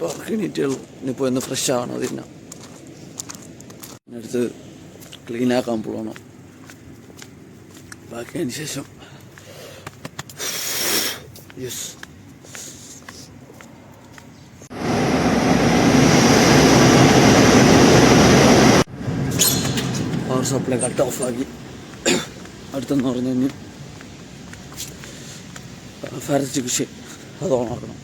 ഇപ്പോൾ എണീറ്റുള്ളൂ. ഇനിയിപ്പോൾ ഒന്ന് ഫ്രഷ് ആവണം. അതിന് അടുത്ത് ക്ലീനാക്കാൻ പോകണം. ബാക്കി അതിന് ശേഷം yes power supply cut off ആക്കി. അടുത്തെന്ന് പറഞ്ഞു കഴിഞ്ഞാൽ ഫയർ എക്സ്റ്റിങ്ക്വിഷർ അത് ഓണാക്കണം.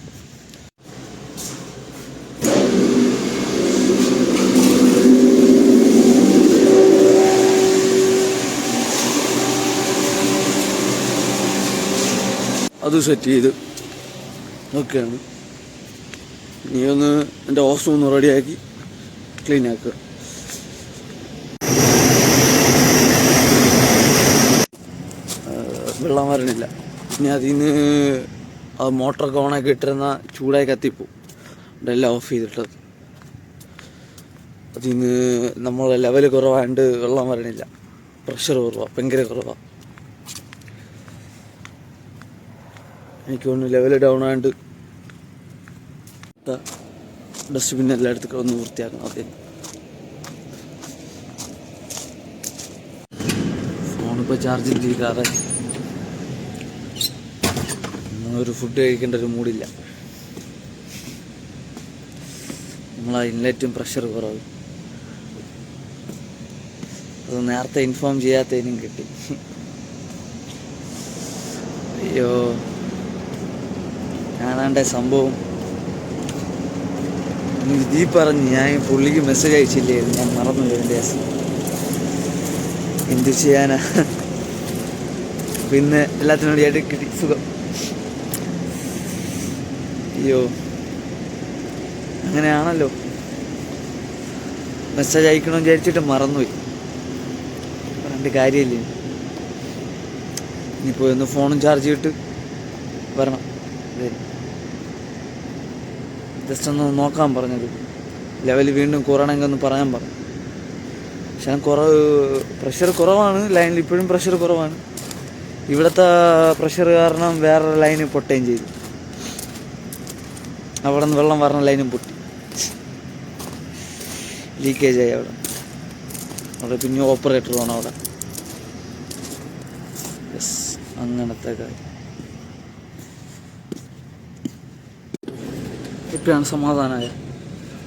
അത് സെറ്റ് ചെയ്ത് നോക്കുകയാണ്. നീ ഒന്ന് എൻ്റെ ഹോസ് ഒന്ന് റെഡിയാക്കി ക്ലീൻ ആക്കുക. വെള്ളം വരണില്ല. ഇനി അതിൽ നിന്ന് അത് മോട്ടറൊക്കെ ഓണാക്കി ഇട്ടിരുന്ന ചൂടായി കത്തിപ്പോവും. ഇതെല്ലാം ഓഫ് ചെയ്തിട്ടത് അതിൽ നിന്ന് നമ്മൾ ലെവൽ കുറവായതുകൊണ്ട് വെള്ളം വരണില്ല. പ്രഷർ കുറവാണ്, ഭയങ്കര കുറവാണ്. എനിക്ക് തോന്നുന്നു ലെവൽ ഡൗൺ ആയതുകൊണ്ട് ഡസ്റ്റ്ബിൻ എല്ലായിടത്തും ഒന്ന് വൃത്തിയാക്കണം. അതെ, ഫോണിപ്പോൾ ചാർജിങ് ചെയ്താറേ ഒരു ഫുഡ് കഴിക്കേണ്ട ഒരു മൂഡില്ല. നമ്മളാ ഇൻലെറ്റും പ്രഷർ കുറവ്. അത് നേരത്തെ ഇൻഫോം ചെയ്യാത്തതിനും കിട്ടി. അയ്യോ, ഞാനാണ്ട സംഭവം ഇതീ പറഞ്ഞ് ഞാൻ പുള്ളിക്ക് മെസ്സേജ് അയച്ചില്ലായിരുന്നു. ഞാൻ മറന്നു എൻ്റെ എന്ത് ചെയ്യാനാ. പിന്നെ എല്ലാത്തിനോട് ആയിട്ട് കിട്ടി സുഖം. അയ്യോ, അങ്ങനെയാണല്ലോ. മെസ്സേജ് അയക്കണമെന്ന് വിചാരിച്ചിട്ട് മറന്നുപോയി. പറഞ്ഞിട്ട് കാര്യമില്ല. ഇനിയിപ്പോൾ ഒന്ന് ഫോണും ചാർജ് ചെയ്തിട്ട് വരണം. ജസ്റ്റ് ഒന്ന് നോക്കാൻ പറഞ്ഞത്. ലെവൽ വീണ്ടും കുറയണമെങ്കിൽ ഒന്ന് പറയാൻ പറഞ്ഞു. പക്ഷെ പ്രഷർ കുറവാണ് ലൈനിൽ. ഇപ്പോഴും പ്രഷർ കുറവാണ്. ഇവിടുത്തെ പ്രഷർ കാരണം വേറൊരു ലൈന് പൊട്ടുകയും ചെയ്തു. അവിടെ നിന്ന് വെള്ളം വരണ ലൈനും പൊട്ടി, ലീക്കേജായി. അവിടെ പിന്നെ ഓപ്പറേറ്റർ വേണം അവിടെ. യെസ്, അങ്ങനത്തെ കാര്യം. ഇപ്പോഴാണ് സമാധാനമായ.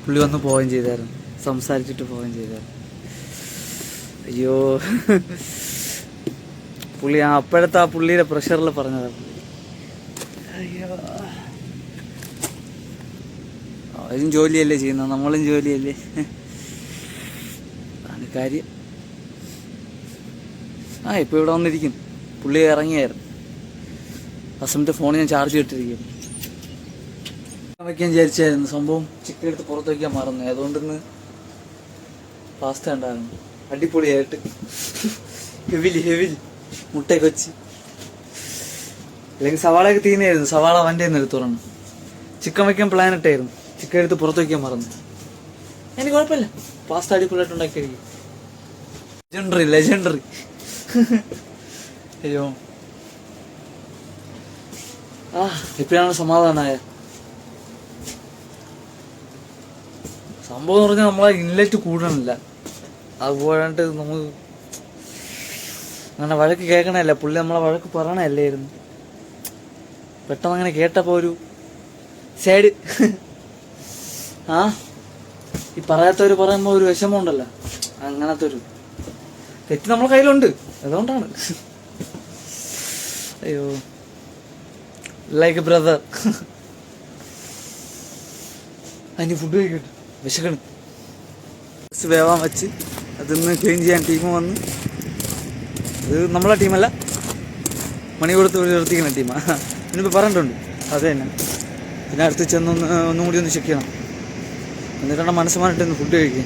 പുള്ളി വന്ന് പോവുകയും ചെയ്തായിരുന്നു, സംസാരിച്ചിട്ട് പോവുകയും ചെയ്തായിരുന്നു. അയ്യോ, പുള്ളി അപ്പോഴത്തെ ആ പുള്ളിയുടെ പ്രഷറിൽ പറഞ്ഞതാണ്. അയ്യോ, അവരും ജോലിയല്ലേ ചെയ്യുന്നത്, നമ്മളും ജോലിയല്ലേ. അതാണ് കാര്യം. ഇപ്പോൾ ഇവിടെ വന്നിരിക്കും. പുള്ളി ഇറങ്ങിയായിരുന്നു. ആ സമയത്ത് ഫോൺ ഞാൻ ചാർജ് ചെയ്തിട്ടിരിക്കും. വയ്ക്കാൻ വിചാരിച്ചായിരുന്നു. സംഭവം ചിക്കൻ എടുത്ത് പുറത്ത് വയ്ക്കാൻ മറന്നു. അതുകൊണ്ടിന്ന് പാസ്ത ഉണ്ടായിരുന്നു. അടിപൊളിയായിട്ട് ഹെവിലി മുട്ടയൊക്കെ വെച്ച്. അല്ലെങ്കിൽ സവാളയൊക്കെ തീനെയായിരുന്നു. സവാള വണ്ടി നിന്ന് എടുത്തു പറഞ്ഞു. ചിക്കൻ വയ്ക്കാൻ പ്ലാൻ ഇട്ടായിരുന്നു. ചിക്കൻ എടുത്ത് പുറത്ത് വയ്ക്കാൻ മറന്നു. എനിക്ക് കുഴപ്പമില്ല, പാസ്ത അടിപൊളിയായിട്ട് ഉണ്ടാക്കിയിരിക്കും. ലെജൻഡറി. അയ്യോ, ഇപ്പോഴാണ് സമാധാനമായ. സംഭവം എന്ന് പറഞ്ഞാൽ നമ്മളെ ഇൻലെറ്റ് കൂടണില്ല. അത് പോയിട്ട് നമ്മൾ അങ്ങനെ വഴക്ക് കേൾക്കണല്ല. പുള്ളി നമ്മളെ വഴക്ക് പറയണല്ലായിരുന്നു. പെട്ടെന്ന് അങ്ങനെ കേട്ടപ്പോൾ ഒരു സൈഡ് ഈ പറയാത്തവർ പറയുമ്പോൾ ഒരു വിഷമമുണ്ടല്ലോ, അങ്ങനത്തെ ഒരു തെറ്റ് നമ്മളെ കയ്യിലുണ്ട്. അതുകൊണ്ടാണ്. അയ്യോ, ലൈക്ക് ബ്രദർ. അതിന് ഫുഡ് കഴിക്കട്ടെ, വിശക്കണം. വേവാൻ വെച്ച് അതിന്ന് ക്ലീൻ ചെയ്യാൻ ടീം വന്ന്. അത് നമ്മളെ ടീമല്ല, മണി കൊടുത്ത് നിർത്തിക്കുന്ന ടീമാണ്. ഇനിയിപ്പോൾ പറഞ്ഞിട്ടുണ്ട്. അത് തന്നെ. പിന്നെ അടുത്ത് ചെന്ന് ഒന്നും കൂടി ഒന്ന് ചെക്ക് ചെയ്യണം. എന്നിട്ടാണ് മനസ്സുമായിട്ടൊന്ന് ഫുഡ് കഴിക്കുക.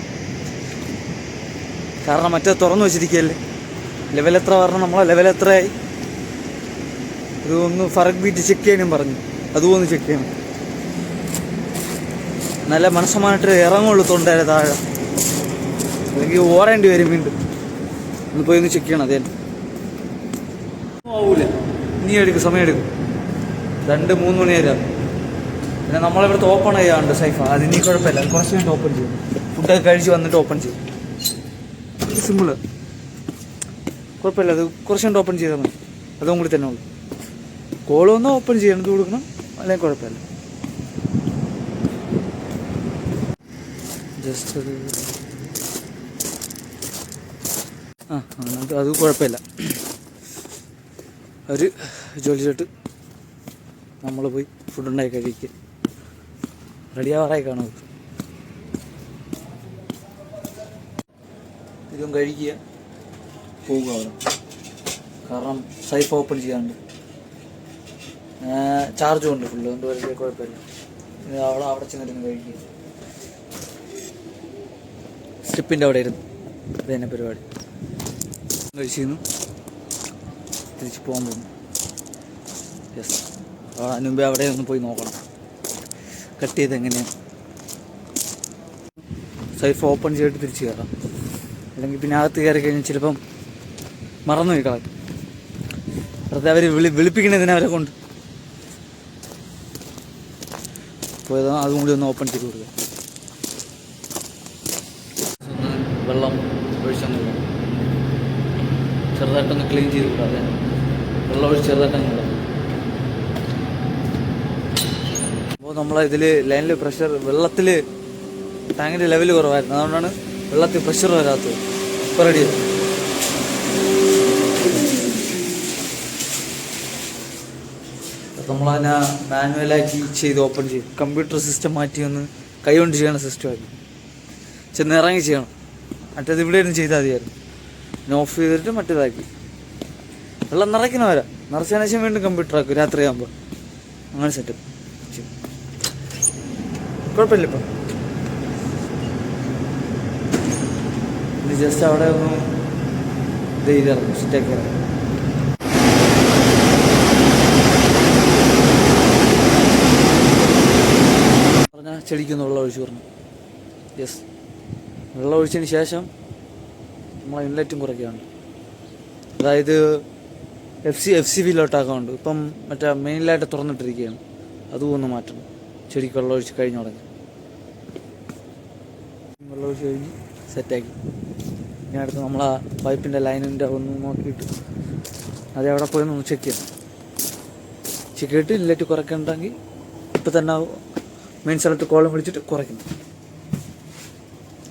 കാരണം മറ്റേ തുറന്നു വെച്ചിരിക്കുകയല്ലേ. ലെവൽ എത്ര പറഞ്ഞാൽ നമ്മളെ ലെവൽ എത്രയായി ഇത് ഒന്ന് ഫറക് ബീറ്റ് ചെക്ക് ചെയ്യാനും പറഞ്ഞു. അതും ഒന്ന് ചെക്ക് ചെയ്യണം. നല്ല മനസ്സമായിട്ട് ഇറങ്ങുള്ളൂ തൊണ്ടേരെ താഴെ. അല്ലെങ്കിൽ ഓടേണ്ടി വരും വീണ്ടും. ഒന്ന് പോയി ഒന്ന് ചെക്ക് ചെയ്യണം. അതേ ആവൂല, ഇനി എടുക്കും, സമയം എടുക്കും. 2-3 മണി വരെ പിന്നെ നമ്മളിവിടുത്തെ ഓപ്പൺ ചെയ്യാറുണ്ട് സൈഫ, അതിന് കുഴപ്പമില്ല, അത് കുറച്ച് വേണ്ടി ഓപ്പൺ ചെയ്യും. ഫുഡൊക്കെ കഴിച്ച് വന്നിട്ട് ഓപ്പൺ ചെയ്യും. സിമ്പിള്, കുഴപ്പമില്ല. അത് കുറച്ച് വേണ്ടി ഓപ്പൺ ചെയ്താൽ മതി, അതും കൂടി തന്നെ ഉള്ളു. കോൾ വന്നാൽ ഓപ്പൺ ചെയ്യണം, ഇത് കൊടുക്കണം, അല്ലെങ്കിൽ കുഴപ്പമില്ല. ജസ്റ്റ് അത് കുഴപ്പമില്ല. ഒരു ജോലി ചെയ്തിട്ട് നമ്മൾ പോയി ഫുഡ് ഉണ്ടാക്കി കഴിക്കുക. റെഡിയാവാറായി കാണും. ഇതും കഴിക്കുക, പോവുക അവിടെ. കാരണം സൈഫ് ഓപ്പൺ ചെയ്യാണ്ട് ചാർജും ഉണ്ട് ഫുള്ള്, അതുകൊണ്ട് വലിയ കുഴപ്പമില്ല. അവിടെ ചെന്നിരുന്ന് കഴിക്കുക. സ്റ്റെപ്പിൻ്റെ അവിടെ ഇരുന്നു അത് തന്നെ പരിപാടി. കഴിച്ചിരുന്നു, തിരിച്ച് പോകാൻ പോകുന്നു. യെസ്, അതിന് മുമ്പേ അവിടെ ഒന്ന് പോയി നോക്കണം കട്ട് ചെയ്ത് എങ്ങനെയാണ്. സൈഫ് ഓപ്പൺ ചെയ്തിട്ട് തിരിച്ച് കയറാം, അല്ലെങ്കിൽ പിന്നെ അകത്ത് കയറി കഴിഞ്ഞാൽ ചിലപ്പം മറന്നു പോയി കളയും. വെറുതെ അവർ വിളിപ്പിക്കണതിനെ അവരെ കൊണ്ട് പോയത്. അതും കൂടി ഒന്ന് ഓപ്പൺ ചെയ്ത് കൊടുക്കുക. വെള്ളം ഒഴിച്ചൊന്നുമില്ല, ചെറുതായിട്ടൊന്ന് ക്ലീൻ ചെയ്ത് കൂടാതെ വെള്ളം ഒഴിച്ച് ചെറുതായിട്ടൊന്നും ഇടാം. അപ്പോൾ നമ്മളെ ഇതിൽ ലൈനിൽ പ്രഷർ, വെള്ളത്തിൽ ടാങ്കിൻ്റെ ലെവൽ കുറവായിരുന്നു, അതുകൊണ്ടാണ് വെള്ളത്തിൽ പ്രഷർ വരാത്തത്. ഇപ്പോൾ റെഡിയാണ്. നമ്മളതിനെ മാനുവലാക്കി ചെയ്ത് ഓപ്പൺ ചെയ്യും. കമ്പ്യൂട്ടർ സിസ്റ്റം മാറ്റി ഒന്ന് കൈ കൊണ്ട് ചെയ്യണ സിസ്റ്റമാക്കി ചെന്ന് ഇറങ്ങി ചെയ്യണം. മറ്റേത് ഇവിടെ ഇരുന്ന് ചെയ്താൽ മതിയായിരുന്നു. പിന്നെ ഓഫ് ചെയ്തിട്ട് മറ്റേതാക്കി വെള്ളം നിറയ്ക്കണം. നിറച്ചതിന് ശേഷം വീണ്ടും കമ്പ്യൂട്ടർ ആക്കും രാത്രിയാകുമ്പോൾ. അങ്ങനെ സെറ്റപ്പ് കുഴപ്പമില്ല. ഇപ്പം ഇത് ജസ്റ്റ് അവിടെ ഒന്ന് ഇത് ചെയ്തിറങ്ങും, സെറ്റാക്കി ഇറങ്ങും. പറഞ്ഞാൽ ചെടിക്കൊന്ന് വെള്ളം ഒഴിച്ച് പറഞ്ഞു. യെസ്, വെള്ളം ഒഴിച്ചതിന് ശേഷം നമ്മൾ ഇൻലെറ്റും കുറയ്ക്കാറുണ്ട്. അതായത് എഫ് സി ബിയിലോട്ടാക്കാറുണ്ട്. ഇപ്പം മറ്റേ മെയിനിലായിട്ട് തുറന്നിട്ടിരിക്കുകയാണ്, അതും ഒന്ന് മാറ്റണം. ചെടിക്ക് വെള്ളം ഒഴിച്ച് കഴിഞ്ഞ് തുടങ്ങി. വെള്ളം ഒഴിച്ച് കഴിഞ്ഞ് സെറ്റാക്കി. ഇനി അടുത്ത് നമ്മൾ ആ പൈപ്പിൻ്റെ ലൈനിൻ്റെ ഒന്ന് നോക്കിയിട്ട് അത് എവിടെ പോയെന്ന് ചെക്ക് ചെയ്യണം. ചെക്ക് ചെയ്തിട്ട് ഇൻലെറ്റ് കുറയ്ക്കണ്ടെങ്കിൽ ഇപ്പം തന്നെ മെയിൻ സ്ഥലത്ത് കോളം വിളിച്ചിട്ട് കുറയ്ക്കണം.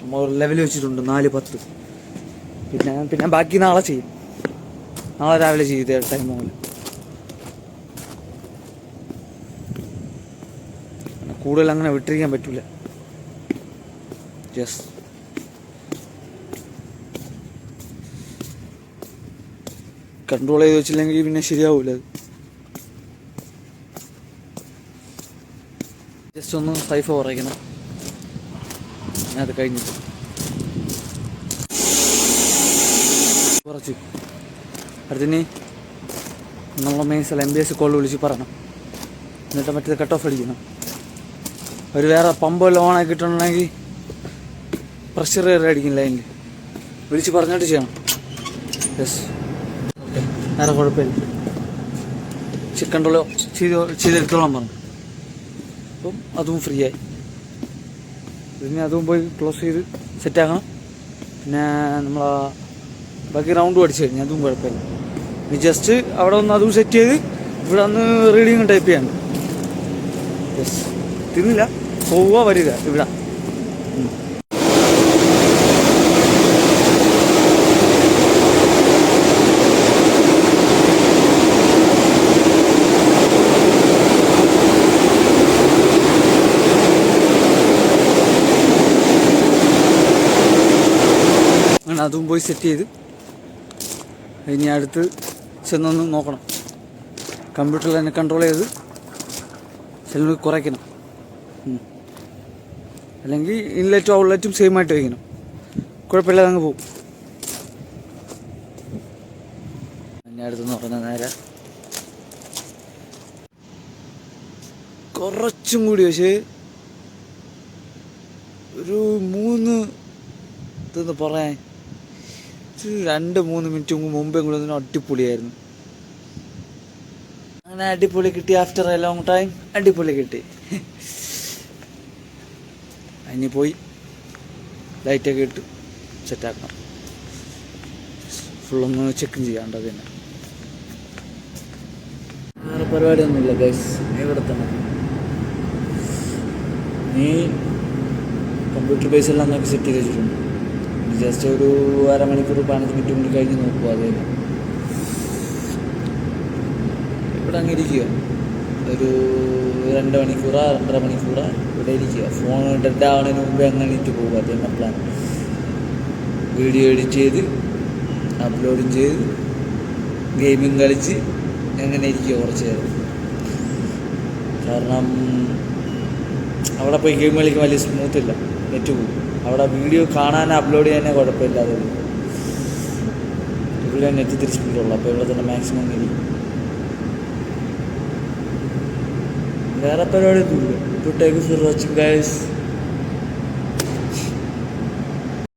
നമ്മൾ ലെവൽ വെച്ചിട്ടുണ്ട് 4:10. പിന്നെ ബാക്കി നാളെ ചെയ്യും. നാളെ രാവിലെ ചെയ്തേ ടൈം മുതൽ. കൂടുതൽ അങ്ങനെ വിട്ടിരിക്കാൻ പറ്റില്ല. ജസ്റ്റ് കൺട്രോൾ ചെയ്ത് വെച്ചില്ലെങ്കിൽ പിന്നെ ശരിയാവില്ല. അത് ജസ്റ്റ് ഒന്ന് സൈഫ് കുറയ്ക്കണം. അത് കഴിഞ്ഞിട്ട് കുറച്ച് അടുത്തിന് നമ്മളെ മെയിൻ സ്ഥലം MBS കോൾ വിളിച്ച് പറയണം. എന്നിട്ട് മറ്റേത് കട്ട് ഓഫ് അടിക്കണം. ഒരു വേറെ പമ്പ് ഓൺ ആക്കിയിട്ടുണ്ടെങ്കിൽ പ്രഷർ കയറി അടിക്കും ലൈനിൽ. വിളിച്ച് പറഞ്ഞിട്ട് ചെയ്യണം. യെസ്, ഓക്കെ, വേറെ കുഴപ്പമില്ല. ചിക്കൻ ചെയ്തെടുത്തോളാൻ പറഞ്ഞു. അപ്പം അതും ഫ്രീ ആയി. പിന്നെ അതും പോയി ക്ലോസ് ചെയ്ത് സെറ്റാക്കണം. പിന്നെ നമ്മൾ ബാക്കി റൗണ്ടും അടിച്ചു കഴിഞ്ഞാൽ അതും കുഴപ്പമില്ല. ഇനി ജസ്റ്റ് അവിടെ ഒന്ന് അതും സെറ്റ് ചെയ്ത് ഇവിടെ ഒന്ന് റീഡിങ് ടൈപ്പ് ചെയ്യാൻ. യെസ്, തിന്നില്ല, പോവുക വരിക ഇവിടെ. അങ്ങനെ അതും പോയി സെറ്റ് ചെയ്ത് ഇനി അടുത്ത് ചെന്നൊന്ന് നോക്കണം. കമ്പ്യൂട്ടറിൽ തന്നെ കൺട്രോൾ ചെയ്ത് ചിലവ് കുറയ്ക്കണം. അല്ലെങ്കിൽ ഇൻലെറ്റും ഔട്ട്ലെറ്റും സെയിം ആയിട്ട് വയ്ക്കണം. കുഴപ്പമില്ലാതെ അങ്ങ് പോകും. ഇനി അടുത്തെന്ന് പറഞ്ഞാൽ നേരെ കുറച്ചും കൂടി, പക്ഷേ ഒരു 3 ഇതെന്ന് പറയാൻ 2-3 മിനിറ്റ് മുമ്പേ കൂടെ ഒന്നും അടിപൊളിയായിരുന്നു. അങ്ങനെ അടിപൊളി കിട്ടി. ആഫ്റ്റർ എ ലോങ് ടൈം അടിപൊളി കിട്ടി. അതിന് പോയി ലൈറ്റൊക്കെ ഇട്ട് സെറ്റാക്കണം. ഫുള്ളൊന്ന് ചെക്കും ചെയ്യാണ്ടത് തന്നെ. വേറെ പരിപാടിയൊന്നുമില്ല ഗൈസ്, ഇവിടെ തന്നെ. നീ കമ്പ്യൂട്ടർ ബേസ് എല്ലാം നോക്കി സെറ്റ് ചെയ്ത് വെച്ചിട്ടുണ്ട്. ജസ്റ്റ് ഒരു അരമണിക്കൂർ 15 മിനിറ്റ് കൊണ്ട് കഴിഞ്ഞ് നോക്കുക. അത് തന്നെ ഇവിടെ അങ്ങ് ഇരിക്കുക. ഒരു 2 മണിക്കൂറാ 2.5 മണിക്കൂറാ ഇവിടെ ഇരിക്കുക. ഫോൺ ഡെഡ് ആവുന്നതിന് മുമ്പേ അങ്ങനെ എണീറ്റ് പോകുക. അത് തന്നെ പ്ലാൻ. വീഡിയോ എഡിറ്റ് ചെയ്ത് അപ്ലോഡും ചെയ്ത് ഗെയിമിങ് കളിച്ച് എങ്ങനെ ഇരിക്കുക കുറച്ച് നേരം. കാരണം അവിടെ പോയി ഗെയിം കളിക്കാൻ വലിയ സ്മൂത്തില്ല, നെറ്റ് പോകും. അവിടെ വീഡിയോ കാണാൻ അപ്ലോഡ് ചെയ്യാനേ കുഴപ്പമില്ലാതെ ഇവിടെ നെറ്റ് ഇത്തിരി സ്പീഡുള്ളൂ. അപ്പോൾ ഇവിടെ തന്നെ മാക്സിമം ഇരിക്കും. വേറെ പരിപാടിയൊന്നുമില്ല. ടു ടേക്ക് ഫോർ വാച്ചിങ് ഗൈസ്.